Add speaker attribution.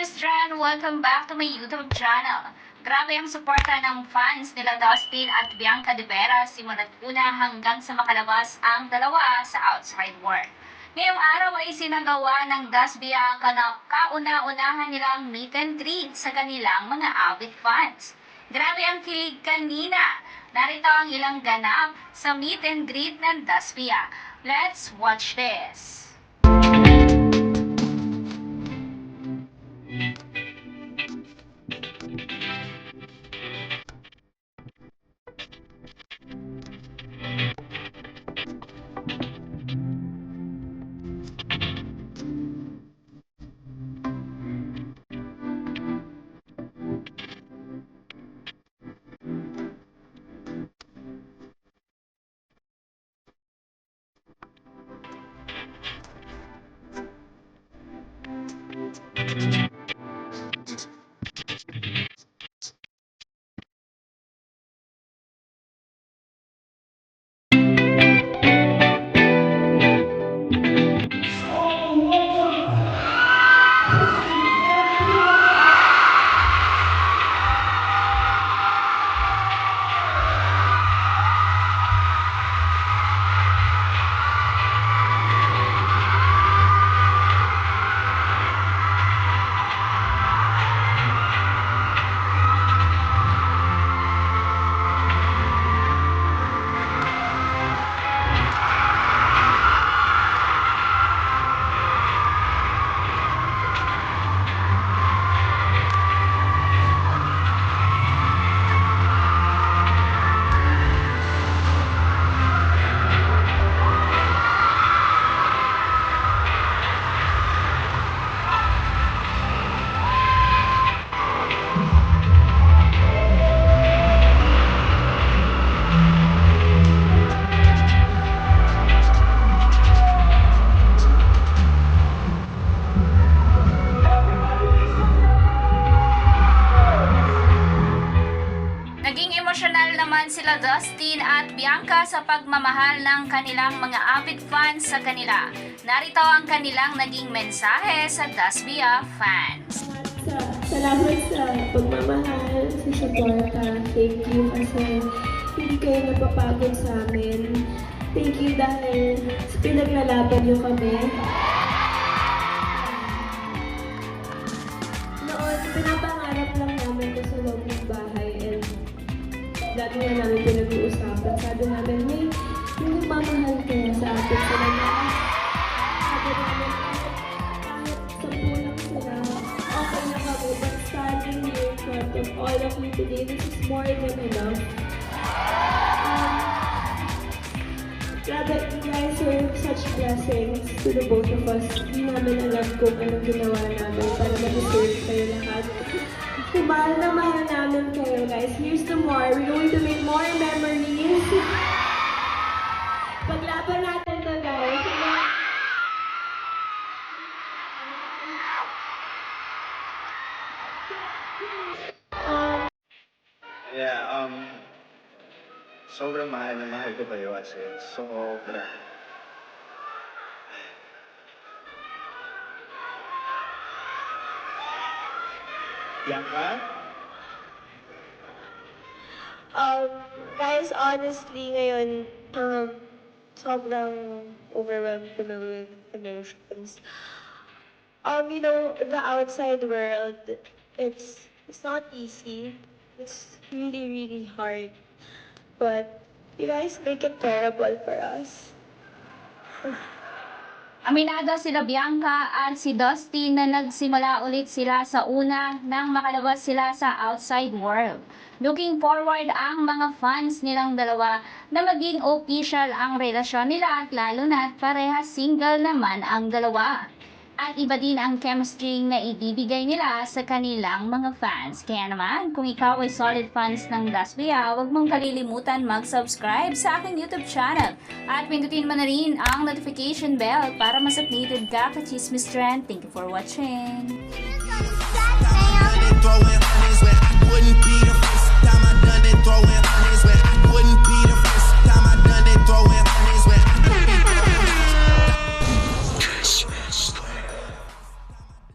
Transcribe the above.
Speaker 1: Chismis Trend! Welcome back to my YouTube channel. Grabe ang suporta ng fans nila Dustin at Bianca de Vera simula't una hanggang sa makalabas ang dalawa sa outside world. Ngayong araw ay sinagawa ng DUSBIA ang kauna-unahan nilang meet and greet sa kanilang mga avid fans. Grabe ang kilig kanina. Narito ang ilang ganap sa meet and greet ng DUSBIA. Let's watch this. Naging emosyonal naman sila Dustin at Bianca sa pagmamahal ng kanilang mga avid fans sa kanila. Narito ang kanilang naging mensahe sa DUSBIA fans.
Speaker 2: Salamat sa pagmamahal, sa suporta. Thank you kasi hindi kayo napapagod sa amin. Thank you dahil pinaglalaban niyo kami. Noon, pinapangarap lang namin ko sa loob ng bahay and dati nga namin pinag-uusapan. Sabi namin, may nagmamahal kaya sa atin sa lahat. Sabi namin, kahit 10 lang sila, okay na kami. But standing here in front of all of you today, this is more than enough. Grabe, you guys are such blessings to the both of us. Hindi namin alam kung anong ginawa namin para mag-deserve kayo lahat. Mahal na mahal namin kayo, guys. Here's to more. We're going to make more memories. Paglaban natin to, guys.
Speaker 3: Sobrang mahal na mahal ko kayo kasi sobra. Bianca?
Speaker 2: Guys, honestly, ngayon, sobrang overwhelmed ko na with emotions. You know, the outside world, it's not easy. It's really, really hard. But you guys make it bearable for us.
Speaker 1: Aminado sila Bianca at si Dustin na nagsimula ulit sila sa una nang makalabas sila sa outside world. Looking forward ang mga fans nilang dalawa na maging official ang relasyon nila at lalo na parehas single naman ang dalawa. At iba din ang chemistry na ibibigay nila sa kanilang mga fans. Kaya naman, kung ikaw ay solid fans ng DUSBIA, huwag mong kalilimutan mag-subscribe sa aking YouTube channel. At pindutin mo na rin ang notification bell para mas updated ka ka Chismis Trend. Thank you for watching!